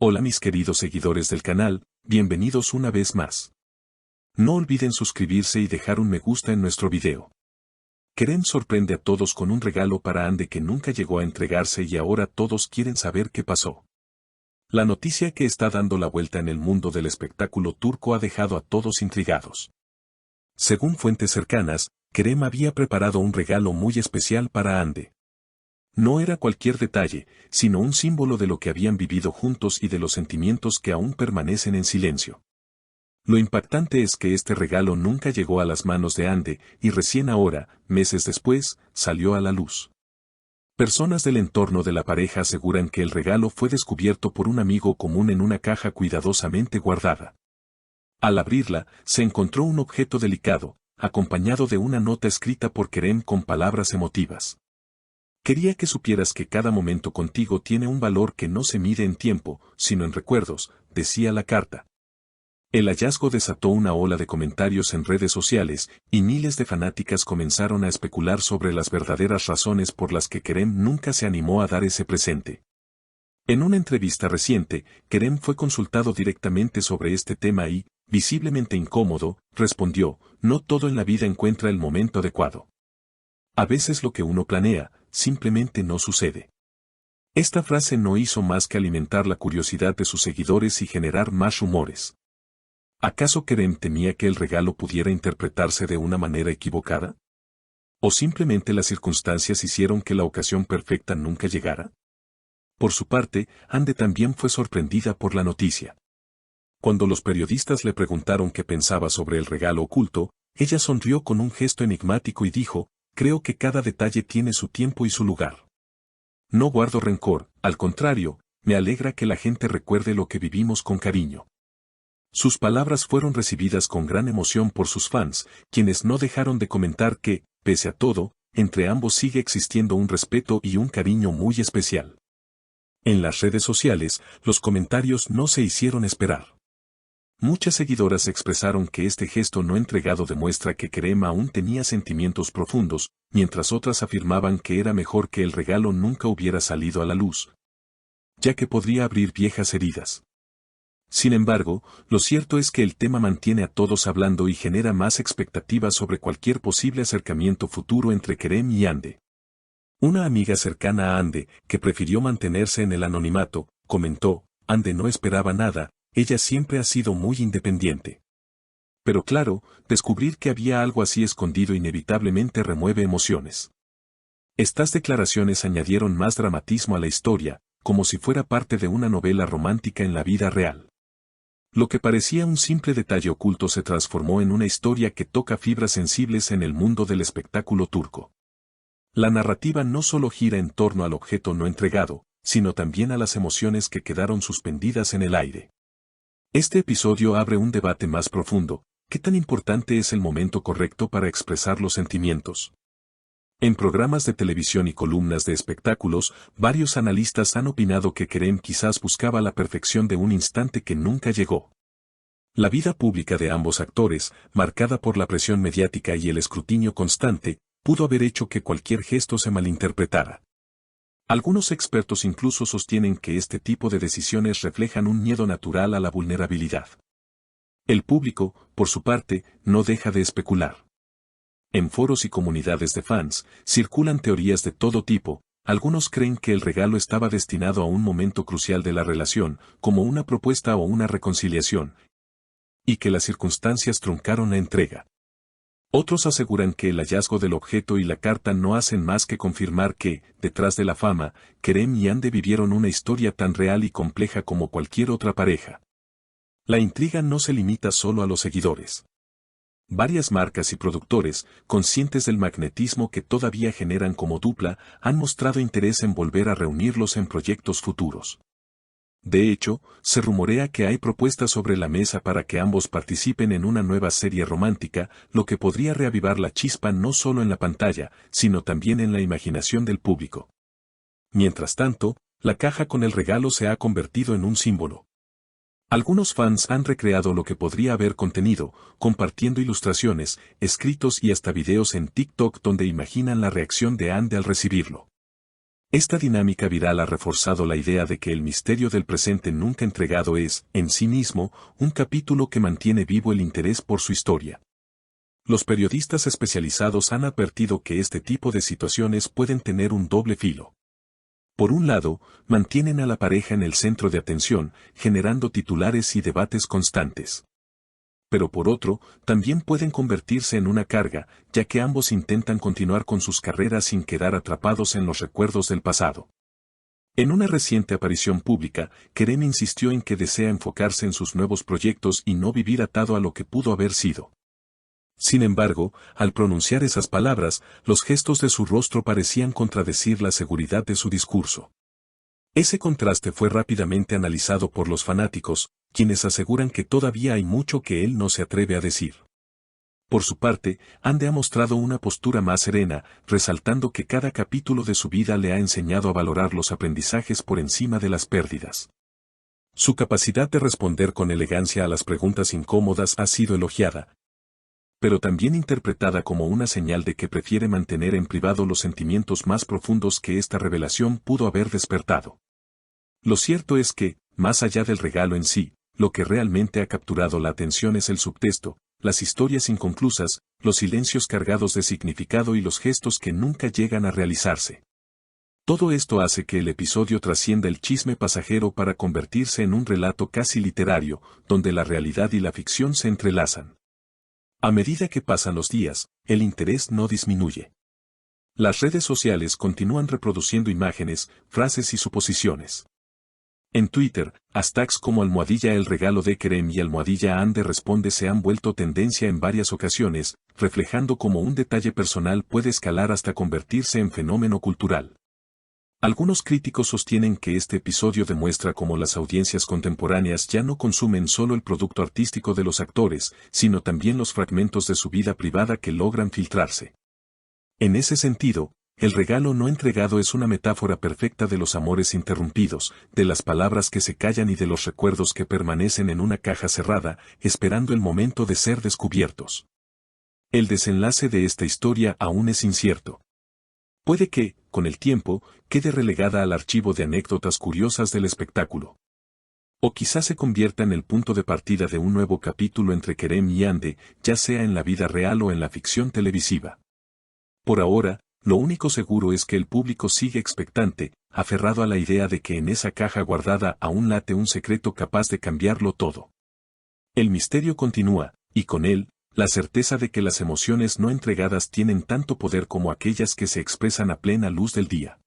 Hola mis queridos seguidores del canal, bienvenidos una vez más. No olviden suscribirse y dejar un me gusta en nuestro video. Kerem sorprende a todos con un regalo para Hande que nunca llegó a entregarse y ahora todos quieren saber qué pasó. La noticia que está dando la vuelta en el mundo del espectáculo turco ha dejado a todos intrigados. Según fuentes cercanas, Kerem había preparado un regalo muy especial para Hande. No era cualquier detalle, sino un símbolo de lo que habían vivido juntos y de los sentimientos que aún permanecen en silencio. Lo impactante es que este regalo nunca llegó a las manos de Hande y recién ahora, meses después, salió a la luz. Personas del entorno de la pareja aseguran que el regalo fue descubierto por un amigo común en una caja cuidadosamente guardada. Al abrirla, se encontró un objeto delicado, acompañado de una nota escrita por Kerem con palabras emotivas. Quería que supieras que cada momento contigo tiene un valor que no se mide en tiempo, sino en recuerdos, decía la carta. El hallazgo desató una ola de comentarios en redes sociales, y miles de fanáticas comenzaron a especular sobre las verdaderas razones por las que Kerem nunca se animó a dar ese presente. En una entrevista reciente, Kerem fue consultado directamente sobre este tema y, visiblemente incómodo, respondió: "No todo en la vida encuentra el momento adecuado. A veces lo que uno planea, simplemente no sucede". Esta frase no hizo más que alimentar la curiosidad de sus seguidores y generar más rumores. ¿Acaso Kerem temía que el regalo pudiera interpretarse de una manera equivocada? ¿O simplemente las circunstancias hicieron que la ocasión perfecta nunca llegara? Por su parte, Hande también fue sorprendida por la noticia. Cuando los periodistas le preguntaron qué pensaba sobre el regalo oculto, ella sonrió con un gesto enigmático y dijo: "Creo que cada detalle tiene su tiempo y su lugar. No guardo rencor, al contrario, me alegra que la gente recuerde lo que vivimos con cariño". Sus palabras fueron recibidas con gran emoción por sus fans, quienes no dejaron de comentar que, pese a todo, entre ambos sigue existiendo un respeto y un cariño muy especial. En las redes sociales, los comentarios no se hicieron esperar. Muchas seguidoras expresaron que este gesto no entregado demuestra que Kerem aún tenía sentimientos profundos, mientras otras afirmaban que era mejor que el regalo nunca hubiera salido a la luz, ya que podría abrir viejas heridas. Sin embargo, lo cierto es que el tema mantiene a todos hablando y genera más expectativas sobre cualquier posible acercamiento futuro entre Kerem y Hande. Una amiga cercana a Hande, que prefirió mantenerse en el anonimato, comentó: "Hande no esperaba nada, ella siempre ha sido muy independiente. Pero claro, descubrir que había algo así escondido inevitablemente remueve emociones". Estas declaraciones añadieron más dramatismo a la historia, como si fuera parte de una novela romántica en la vida real. Lo que parecía un simple detalle oculto se transformó en una historia que toca fibras sensibles en el mundo del espectáculo turco. La narrativa no solo gira en torno al objeto no entregado, sino también a las emociones que quedaron suspendidas en el aire. Este episodio abre un debate más profundo: ¿qué tan importante es el momento correcto para expresar los sentimientos? En programas de televisión y columnas de espectáculos, varios analistas han opinado que Kerem quizás buscaba la perfección de un instante que nunca llegó. La vida pública de ambos actores, marcada por la presión mediática y el escrutinio constante, pudo haber hecho que cualquier gesto se malinterpretara. Algunos expertos incluso sostienen que este tipo de decisiones reflejan un miedo natural a la vulnerabilidad. El público, por su parte, no deja de especular. En foros y comunidades de fans, circulan teorías de todo tipo. Algunos creen que el regalo estaba destinado a un momento crucial de la relación, como una propuesta o una reconciliación, y que las circunstancias truncaron la entrega. Otros aseguran que el hallazgo del objeto y la carta no hacen más que confirmar que, detrás de la fama, Kerem y Hande vivieron una historia tan real y compleja como cualquier otra pareja. La intriga no se limita solo a los seguidores. Varias marcas y productores, conscientes del magnetismo que todavía generan como dupla, han mostrado interés en volver a reunirlos en proyectos futuros. De hecho, se rumorea que hay propuestas sobre la mesa para que ambos participen en una nueva serie romántica, lo que podría reavivar la chispa no solo en la pantalla, sino también en la imaginación del público. Mientras tanto, la caja con el regalo se ha convertido en un símbolo. Algunos fans han recreado lo que podría haber contenido, compartiendo ilustraciones, escritos y hasta videos en TikTok donde imaginan la reacción de Hande al recibirlo. Esta dinámica viral ha reforzado la idea de que el misterio del presente nunca entregado es, en sí mismo, un capítulo que mantiene vivo el interés por su historia. Los periodistas especializados han advertido que este tipo de situaciones pueden tener un doble filo. Por un lado, mantienen a la pareja en el centro de atención, generando titulares y debates constantes. Pero por otro, también pueden convertirse en una carga, ya que ambos intentan continuar con sus carreras sin quedar atrapados en los recuerdos del pasado. En una reciente aparición pública, Kerem insistió en que desea enfocarse en sus nuevos proyectos y no vivir atado a lo que pudo haber sido. Sin embargo, al pronunciar esas palabras, los gestos de su rostro parecían contradecir la seguridad de su discurso. Ese contraste fue rápidamente analizado por los fanáticos, quienes aseguran que todavía hay mucho que él no se atreve a decir. Por su parte, Ande ha mostrado una postura más serena, resaltando que cada capítulo de su vida le ha enseñado a valorar los aprendizajes por encima de las pérdidas. Su capacidad de responder con elegancia a las preguntas incómodas ha sido elogiada, pero también interpretada como una señal de que prefiere mantener en privado los sentimientos más profundos que esta revelación pudo haber despertado. Lo cierto es que, más allá del regalo en sí, lo que realmente ha capturado la atención es el subtexto, las historias inconclusas, los silencios cargados de significado y los gestos que nunca llegan a realizarse. Todo esto hace que el episodio trascienda el chisme pasajero para convertirse en un relato casi literario, donde la realidad y la ficción se entrelazan. A medida que pasan los días, el interés no disminuye. Las redes sociales continúan reproduciendo imágenes, frases y suposiciones. En Twitter, hashtags como #el regalo de Kerem y #Ande responde se han vuelto tendencia en varias ocasiones, reflejando cómo un detalle personal puede escalar hasta convertirse en fenómeno cultural. Algunos críticos sostienen que este episodio demuestra cómo las audiencias contemporáneas ya no consumen solo el producto artístico de los actores, sino también los fragmentos de su vida privada que logran filtrarse. En ese sentido, el regalo no entregado es una metáfora perfecta de los amores interrumpidos, de las palabras que se callan y de los recuerdos que permanecen en una caja cerrada, esperando el momento de ser descubiertos. El desenlace de esta historia aún es incierto. Puede que, con el tiempo, quede relegada al archivo de anécdotas curiosas del espectáculo. O quizás se convierta en el punto de partida de un nuevo capítulo entre Kerem y Ande, ya sea en la vida real o en la ficción televisiva. Por ahora, lo único seguro es que el público sigue expectante, aferrado a la idea de que en esa caja guardada aún late un secreto capaz de cambiarlo todo. El misterio continúa, y con él, la certeza de que las emociones no entregadas tienen tanto poder como aquellas que se expresan a plena luz del día.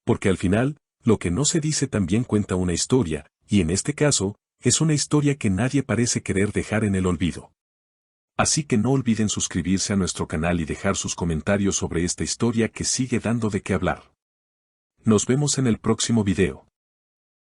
Porque al final, lo que no se dice también cuenta una historia, y en este caso, es una historia que nadie parece querer dejar en el olvido. Así que no olviden suscribirse a nuestro canal y dejar sus comentarios sobre esta historia que sigue dando de qué hablar. Nos vemos en el próximo video.